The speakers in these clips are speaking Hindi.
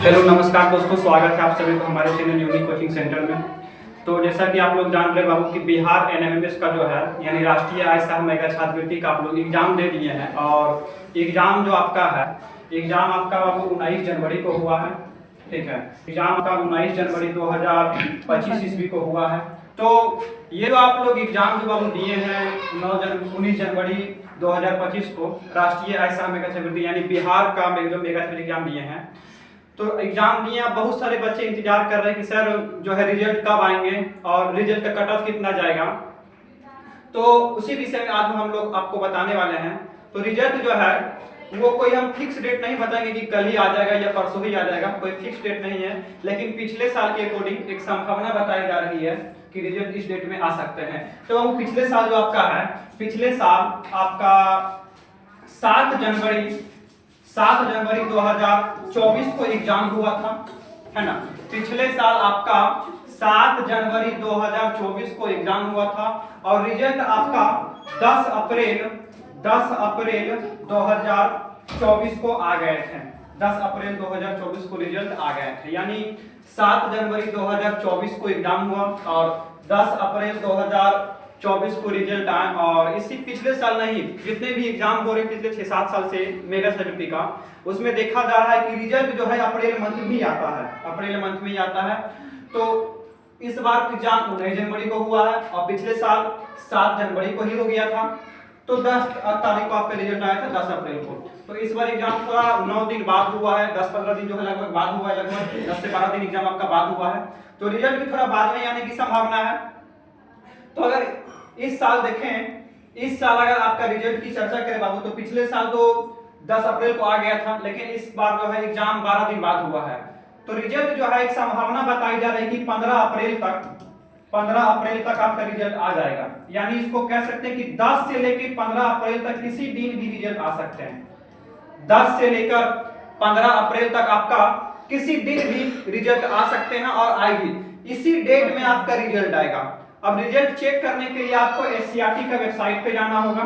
हेलो नमस्कार दोस्तों, स्वागत है आप सभी को हमारे चैनल यूनिक कोचिंग सेंटर में। तो जैसा कि आप लोग जान रहे बाबू कि बिहार एनएमएमएस का जो है यानी राष्ट्रीय आय सह मेगा छात्रवृत्ति का आप लोग एग्जाम दे दिए हैं। और एग्जाम जो आपका है, एग्जाम आपका बाबू 19 जनवरी को हुआ है। ठीक है, एग्जाम आपका 19 जनवरी 2025 ईस्वी को हुआ है। तो ये जो आप लोग एग्जाम जो बाबू दिए हैं 19 जनवरी 2025 को राष्ट्रीय आय सह मेगा छात्रवृत्ति यानी बिहार का जो मेगा छात्रवृत्ति एग्जाम दिए हैं, तो एग्जाम दिए बहुत सारे बच्चे इंतजार कर रहे हैं कि सर जो है रिजल्ट कब आएंगे और रिजल्ट का कट ऑफ कितना जाएगा। तो उसी विषय में आज हम लोग आपको बताने वाले हैं। तो रिजल्ट जो है वो कोई हम फिक्स डेट नहीं बताएंगे कि कल ही आ जाएगा या परसों ही आ जाएगा, कोई फिक्स डेट नहीं है। लेकिन पिछले साल के अकॉर्डिंग एक संभावना बताई जा रही है कि रिजल्ट इस डेट में आ सकते हैं। तो वो पिछले साल जो आपका है, पिछले साल आपका 7 जनवरी 2024 को एग्जाम हुआ था, है ना। पिछले साल आपका 7 जनवरी 2024 को एग्जाम हुआ था और रिजल्ट आपका 10 अप्रैल 2024 को आ गए थे। 10 अप्रैल 2024 को रिजल्ट आ गए थे, यानी 7 जनवरी 2024 को एग्जाम हुआ और 10 अप्रैल 2024 को रिजल्ट आए। और इसी पिछले साल नहीं, जितने भी एग्जाम हो रहे पिछले 6-7 साल से मेगा छात्रवृत्ति का, उसमें देखा जा रहा है कि रिजल्ट जो है अप्रैल मंथ में ही आता है, अप्रैल मंथ में ही आता है। तो इस बार एग्जाम 19 जनवरी को हुआ है और पिछले साल 7 जनवरी को ही हो गया था। तो 10 तारीख को आपका रिजल्ट आया था 10 अप्रैल को। तो इस बार एग्जाम थोड़ा 9 दिन बाद हुआ है, 10-15 दिन जो है लगभग बाद हुआ है, लगभग 10 से 12 दिन एग्जाम आपका बाद हुआ है। तो रिजल्ट भी थोड़ा बाद में आने की संभावना है। तो अगर इस साल देखें, इस साल अगर आपका रिजल्ट की चर्चा करें बाबू, तो पिछले साल तो 10 अप्रैल को आ गया था, लेकिन इस बार जो है एग्जाम 12 दिन बाद हुआ है। तो रिजल्ट जो है एक संभावना बताई जा रही है कि 15 अप्रैल तक आपका रिजल्ट आ जाएगा। यानी इसको कह सकते हैं कि 10 से लेकर 15 अप्रैल तक किसी दिन भी रिजल्ट आ सकते हैं। 10 से लेकर 15 अप्रैल तक आपका किसी दिन भी रिजल्ट आ सकते हैं और आएगी। इसी डेट में आपका रिजल्ट आएगा। अब रिजल्ट चेक करने के लिए आपको एससीईआरटी का वेबसाइट पे जाना होगा।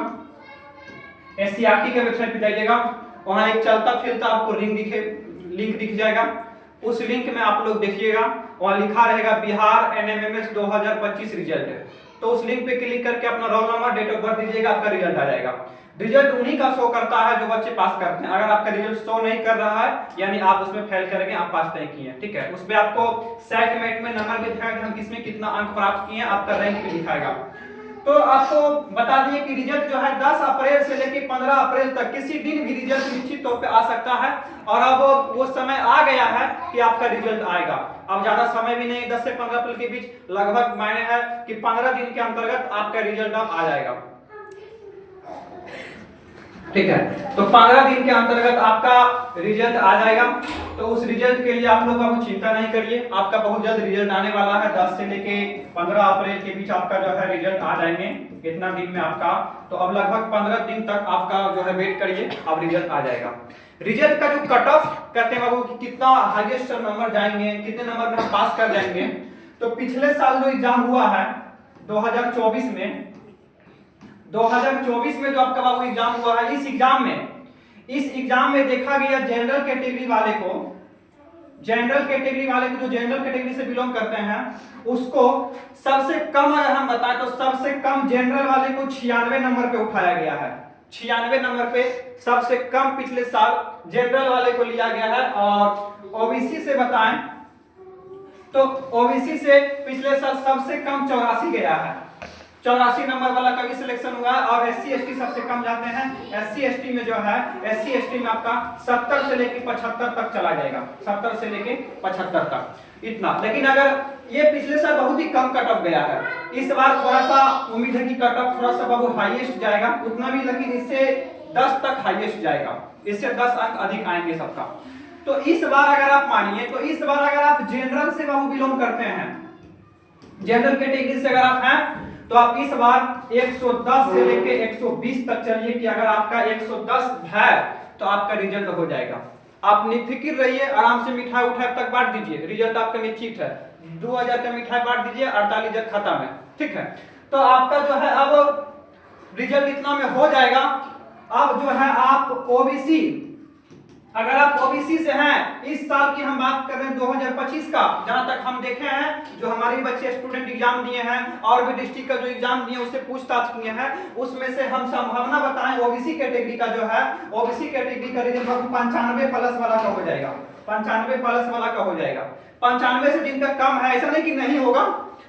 एससीईआरटी के वेबसाइट पे जाइएगा, वहां एक चलता फिरता आपको लिंक दिख जाएगा। उस लिंक में आप लोग देखिएगा, वहां लिखा रहेगा बिहार एनएमएमएस 2025 रिजल्ट। तो उस लिंक पे क्लिक करके अपना roll number, date of birth दीजिएगा, आपका रिजल्ट आ जाएगा। रिजल्ट उन्हीं का शो करता है जो बच्चे पास करते हैं। अगर आपका रिजल्ट शो नहीं कर रहा है यानी आप उसमें फेल करेंगे, आप पास नहीं किए हैं। ठीक है, उसमें आपको सेटमेंट में नंबर भी दिखाएगा, हम किसमें कितना अंक प्राप्त किए हैं, आपका रैंक भी दिखाएगा। तो आपको बता दिए कि रिजल्ट जो है 10 अप्रैल से लेकर 15 अप्रैल तक किसी दिन भी रिजल्ट निश्चित तौर पे आ सकता है। और अब वो समय आ गया है कि आपका रिजल्ट आएगा। अब ज्यादा समय भी नहीं, 10 से 15 अप्रैल के बीच लगभग मायने है कि 15 दिन के अंतर्गत आपका रिजल्ट अब आ जाएगा। ठीक है, तो 15 दिन के अंतर्गत आपका रिजल्ट आ जाएगा। तो उस रिजल्ट के लिए आप लोग अब चिंता नहीं करिए, आपका बहुत जल्द रिजल्ट आने वाला है। 10 से लेके 15 अप्रैल के बीच आपका जो है रिजल्ट आ जाएंगे, इतना दिन में आपका। तो अब लगभग 15 दिन तक आपका जो है वेट करिए, अब रिजल्ट आ जाएगा। रिजल्ट का जो कट ऑफ कहते हैं बाबू कि कितना हाईएस्ट नंबर जाएंगे, कितने नंबर में हम पास कर जाएंगे। तो पिछले साल जो एग्जाम हुआ है 2024 में जो आपका बाबू एग्जाम हुआ है, इस एग्जाम में देखा गया जनरल कैटेगरी वाले को जो जनरल कैटेगरी से बिलोंग करते हैं, उसको सबसे कम अगर हम बताएं तो सबसे कम जनरल वाले को 96 नंबर पे उठाया गया है। 96 नंबर पे सबसे कम पिछले साल जनरल वाले को लिया गया है। और ओबीसी से बताएं तो ओबीसी से पिछले साल सबसे कम 84 गया है। 84 नंबर वाला का भी सिलेक्शन हुआ है। और एससी एसटी सबसे कम जाते हैं। एससी एसटी में जो है, एससी एसटी में आपका 70 से लेके 75 तक चला जाएगा, 70 से लेके 75 तक इतना। लेकिन अगर ये पिछले साल बहुत ही कम कट ऑफ गया है, इस बार थोड़ा सा उम्मीद है कि कट ऑफ थोड़ा सा बाबू हाईएस्ट जाएगा, उतना भी, लेकिन इससे 10 तक हाईएस्ट जाएगा, इससे 10 अंक अधिक आएंगे सबका। तो इस बार अगर आप मानिए, तो इस बार अगर आप जनरल से बाबू बिलोंग करते हैं, जनरल कैटेगरी से अगर आप हैं, तो आप इस बार 110 से लेके 120 तक चलिए कि अगर आपका 110 है तो आपका रिजल्ट हो जाएगा। आप निफिकिर रहिए, आराम से मिठाई उठाई तक बांट दीजिए, रिजल्ट आपका निश्चित है। 2000 का मिठाई बांट दीजिए, 48,000 खाता में। ठीक है, तो आपका जो है अब रिजल्ट इतना में हो जाएगा। अब जो है आप ओबीसी अगर आप ओबीसी से हैं, इस साल की हम बात कर रहे हैं 2025 का, जहां तक हम देखे हैं जो हमारे बच्चे स्टूडेंट एग्जाम दिए हैं और भी डिस्ट्रिक्ट का जो एग्जाम दिए उससे पूछताछ किए हैं, उसमें से हम संभावना बताएं ओबीसी कैटेगरी का जो है, ओबीसी कैटेगरी का रिजल्ट 95 प्लस वाला का हो जाएगा, 95 प्लस वाला का हो जाएगा। 95 से जिनका कम है, ऐसा नहीं कि नहीं होगा,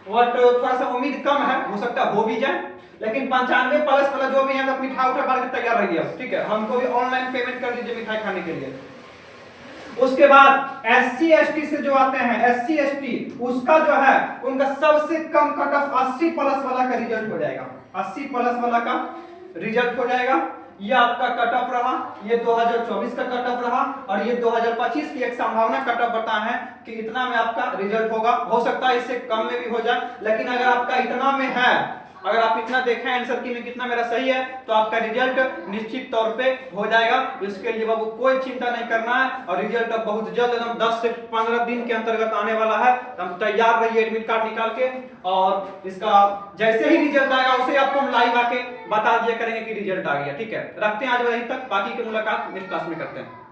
बट थोड़ा सा उम्मीद कम है, हो सकता है हो भी जाए, लेकिन 95 प्लस वाला जो भी है तो मिठाई उठा बार के तैयार रहिए, ठीक है। हमको भी ऑनलाइन पेमेंट कर दीजिए मिठाई खाने के लिए। उसके बाद एससी एसटी से जो आते हैं, एससी एसटी, उसका जो है उनका सबसे कम कट ऑफ 80 प्लस वाला का रिजल्ट हो जाएगा, 80 प्लस वाला का रिजल्ट हो जाएगा। ये आपका कट ऑफ रहा, ये 2024 का कट ऑफ रहा, और ये 2025 की एक संभावना कट ऑफ बताया है कि इतना में आपका रिजल्ट होगा। हो सकता है इससे कम में भी हो जाए, लेकिन अगर आपका इतना में है, अगर आप इतना देखें आंसर की में कितना मेरा सही है, तो आपका रिजल्ट निश्चित तौर पे हो जाएगा। इसके लिए बाबू कोई चिंता नहीं करना है, और रिजल्ट अब बहुत जल्द, एकदम 10 से 15 दिन के अंतर्गत आने वाला है। हम तैयार रहिए एडमिट कार्ड निकाल के, और इसका जैसे ही रिजल्ट आएगा उसे आपको हम लाइव आके बता दिया करेंगे कि रिजल्ट आ गया, ठीक है। रखते हैं आज वहीं तक, बाकी की मुलाकात नेक्स्ट क्लास में करते हैं।